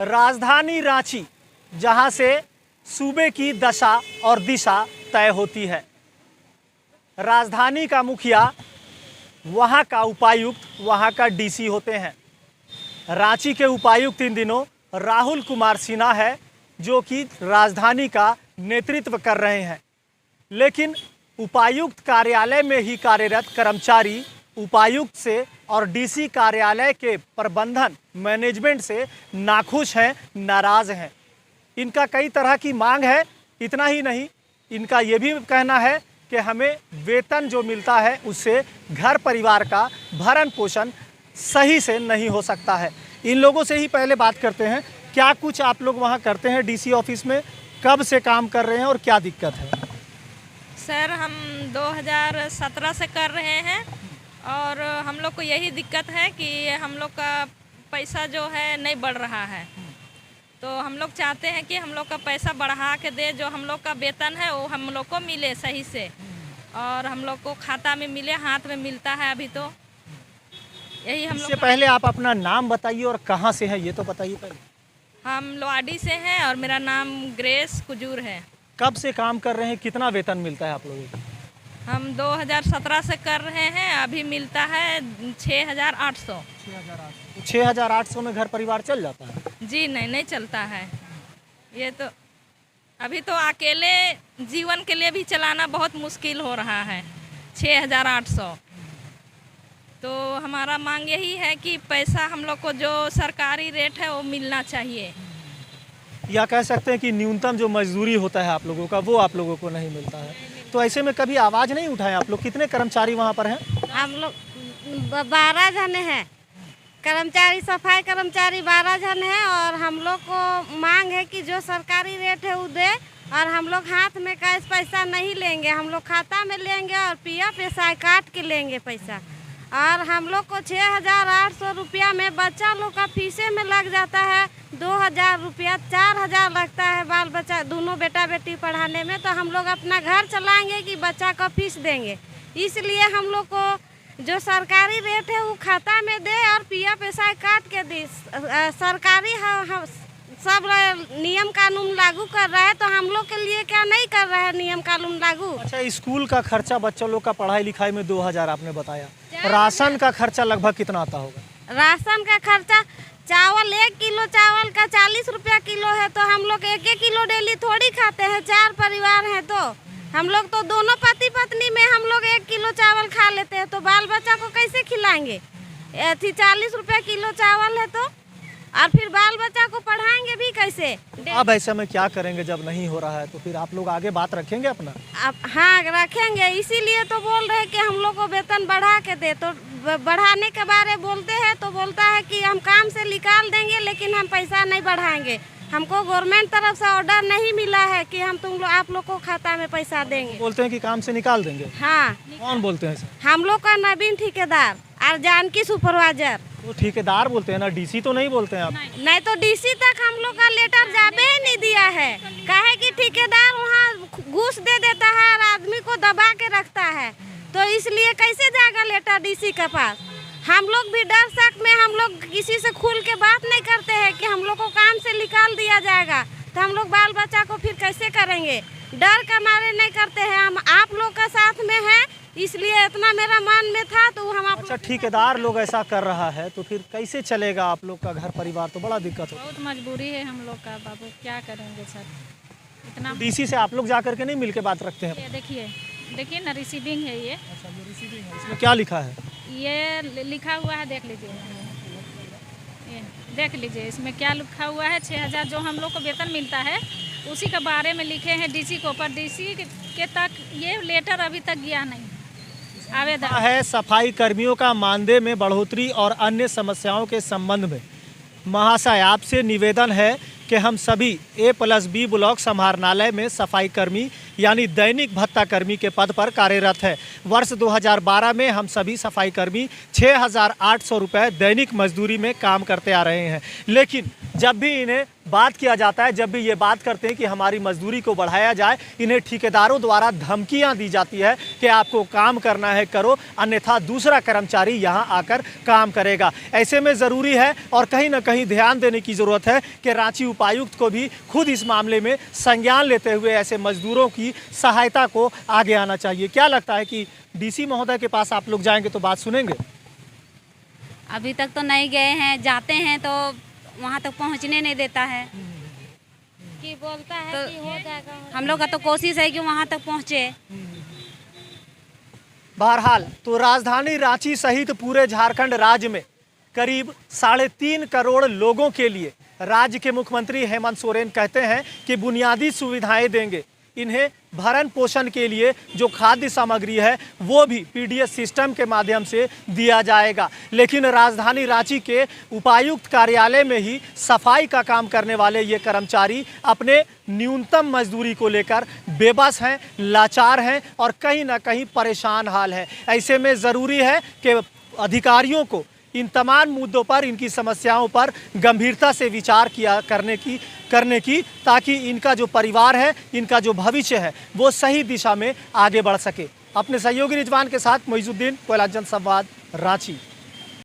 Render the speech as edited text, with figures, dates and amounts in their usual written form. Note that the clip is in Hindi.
राजधानी रांची, जहां से सूबे की दशा और दिशा तय होती है। राजधानी का मुखिया, वहां का उपायुक्त, वहां का डीसी होते हैं। रांची के उपायुक्त इन दिनों राहुल कुमार सिन्हा है, जो कि राजधानी का नेतृत्व कर रहे हैं। लेकिन उपायुक्त कार्यालय में ही कार्यरत कर्मचारी उपायुक्त से और डीसी कार्यालय के प्रबंधन मैनेजमेंट से नाखुश हैं, नाराज हैं। इनका कई तरह की मांग है। इतना ही नहीं, इनका ये भी कहना है कि हमें वेतन जो मिलता है उससे घर परिवार का भरण पोषण सही से नहीं हो सकता है। इन लोगों से ही पहले बात करते हैं। क्या कुछ आप लोग वहाँ करते हैं डीसी ऑफिस में? कब से काम कर रहे हैं और क्या दिक्कत है? सर, हम 2017 से कर रहे हैं और हम लोग को यही दिक्कत है कि हम लोग का पैसा जो है नहीं बढ़ रहा है। तो हम लोग चाहते हैं कि हम लोग का पैसा बढ़ा के दे, जो हम लोग का वेतन है वो हम लोग को मिले सही से, और हम लोग को खाता में मिले, हाथ में मिलता है अभी तो यही हम लोग। इससे पहले आप अपना नाम बताइए और कहाँ से है ये तो बताइए पहले। हम लोहाडी से हैं और मेरा नाम ग्रेस कुजूर है। कब से काम कर रहे हैं? कितना वेतन मिलता है आप लोगों को? हम 2017 से कर रहे हैं, अभी मिलता है 6,800। 6,800 में घर परिवार चल जाता है? जी नहीं चलता है। ये तो अभी तो अकेले जीवन के लिए भी चलाना बहुत मुश्किल हो रहा है। 6,800। तो हमारा मांग यही है कि पैसा हम लोग को जो सरकारी रेट है वो मिलना चाहिए। या कह सकते हैं कि न्यूनतम जो मजदूरी होता है आप लोगों का, वो आप लोगों को नहीं मिलता है। तो ऐसे में कभी आवाज़ नहीं उठाए आप लोग? कितने कर्मचारी वहाँ पर हैं? हम लोग 12 जन हैं कर्मचारी, सफाई कर्मचारी 12 जन हैं। और हम लोग को मांग है कि जो सरकारी रेट है वो दे, और हम लोग हाथ में कैश पैसा नहीं लेंगे, हम लोग खाता में लेंगे और PF SI काट के लेंगे पैसा। और हम लोग को 6,800 रुपया में बच्चा लोग का फीसे में लग जाता है 2,000 रुपया, 4,000 लगता है बाल बच्चा दोनों बेटा बेटी पढ़ाने में। तो हम लोग अपना घर चलाएंगे कि बच्चा का फीस देंगे? इसलिए हम लोग को जो सरकारी रेट है वो खाता में दे और PF SI काट के दे। सरकारी सब नियम कानून लागू कर रहा है, तो हम लोग के लिए क्या नहीं कर रहा है नियम कानून लागू? अच्छा, स्कूल का खर्चा बच्चों लोग का पढ़ाई लिखाई में 2,000 आपने बताया। राशन का खर्चा लगभग कितना आता होगा? राशन का खर्चा, चावल 1 किलो चावल का 40 रुपया किलो है, तो हम लोग 1-1 किलो डेली थोड़ी खाते हैं। 4 परिवार हैं तो हम लोग तो दोनों पति पत्नी में हम लोग 1 किलो चावल खा लेते हैं, तो बाल बच्चा को कैसे खिलाएंगे? 40 रुपया किलो चावल है तो, और फिर बाल बच्चा को पढ़ाएंगे भी कैसे? अब ऐसे में क्या करेंगे जब नहीं हो रहा है? तो फिर आप लोग आगे बात रखेंगे अपना? अब हाँ रखेंगे, इसीलिए तो बोल रहे हैं कि हम लोग को वेतन बढ़ा के दे। तो बढ़ाने के बारे बोलते हैं तो बोलता है कि हम काम से निकाल देंगे, लेकिन हम पैसा नहीं बढ़ाएंगे। हमको गवर्नमेंट तरफ से ऑर्डर नहीं मिला है कि हम आप लोग को खाता में पैसा देंगे। बोलते हैं कि काम से निकाल देंगे। हाँ। कौन बोलते हैं? हम लोग का नवीन ठेकेदार और जानकी सुपरवाइजर। वो ठेकेदार बोलते हैं ना, डीसी तो नहीं बोलते हैं आप? नहीं तो डीसी तक हम लोग का लेटर जावे ही नहीं दिया है। काहे कि ठेकेदार वहाँ घूस दे देता है और आदमी को दबा के रखता है, तो इसलिए कैसे जाएगा लेटर डीसी के पास? हम लोग भी डर शक में हम लोग किसी से खुल के बात नहीं करते हैं कि हम लोग को काम से निकाल दिया जाएगा, तो हम लोग बाल बच्चा को फिर कैसे करेंगे? डर के मारे नहीं करते हैं। हम आप लोग का साथ में है, इसलिए इतना मेरा मन में था तो हम। अच्छा, ठेकेदार लोग ऐसा कर रहा है तो फिर कैसे चलेगा आप लोग का घर परिवार? तो बड़ा दिक्कत हो। बहुत मजबूरी है हम लोग का बाबू, क्या करेंगे सर? इतना डीसी से आप लोग जा करके नहीं मिल के बात रखते हैं? देखिए ना, रिसीविंग है ये। अच्छा, ये रिसीविंग है। इसमें क्या लिखा है? ये लिखा हुआ है, देख लीजिए, ये देख लीजिए इसमें क्या लिखा हुआ है। 6,000 जो हम लोग को वेतन मिलता है उसी के बारे में लिखे हैं डीसी को, पर डीसी के तक ये लेटर अभी तक गया नहीं। आवेदन है सफाई कर्मियों का मानदेय में बढ़ोतरी और अन्य समस्याओं के संबंध में महाशय आपसे निवेदन है कि हम सभी A+B ब्लॉक समाहरणालय में सफाई कर्मी यानी दैनिक भत्ता कर्मी के पद पर कार्यरत है। वर्ष 2012 में हम सभी सफाई कर्मी 6,800 रुपये दैनिक मजदूरी में काम करते आ रहे हैं, लेकिन जब भी इन्हें बात किया जाता है, जब भी ये बात करते हैं कि हमारी मजदूरी को बढ़ाया जाए, इन्हें ठेकेदारों द्वारा धमकियां दी जाती है कि आपको काम करना है करो, अन्यथा दूसरा कर्मचारी यहां आकर काम करेगा। ऐसे में ज़रूरी है और कहीं ना कहीं ध्यान देने की ज़रूरत है कि रांची उपायुक्त को भी खुद इस मामले में संज्ञान लेते हुए ऐसे मजदूरों की सहायता को आगे आना चाहिए। क्या लगता है कि डीसी महोदय के पास आप लोग जाएंगे तो बात सुनेंगे? अभी तक तो नहीं गए हैं, जाते हैं तो वहाँ तक पहुँचने नहीं देता है। कि बोलता है तो कि हो जाएगा। हम लोग का तो कोशिश है कि वहाँ तक पहुँचे। बहरहाल तो राजधानी रांची सहित पूरे झारखंड राज्य में करीब 3.5 करोड़ लोगों के लिए राज्य के मुख्यमंत्री हेमंत सोरेन कहते हैं कि बुनियादी सुविधाएं देंगे। इन्हें भरण पोषण के लिए जो खाद्य सामग्री है वो भी पीडीएस सिस्टम के माध्यम से दिया जाएगा। लेकिन राजधानी रांची के उपायुक्त कार्यालय में ही सफाई का काम करने वाले ये कर्मचारी अपने न्यूनतम मजदूरी को लेकर बेबस हैं, लाचार हैं और कहीं ना कहीं परेशान हाल है। ऐसे में ज़रूरी है कि अधिकारियों को इन तमाम मुद्दों पर, इनकी समस्याओं पर गंभीरता से विचार करने की ताकि इनका जो परिवार है, इनका जो भविष्य है वो सही दिशा में आगे बढ़ सके। अपने सहयोगी रिजवान के साथ मोइजुद्दीन, कोयलाजन संवाद, रांची।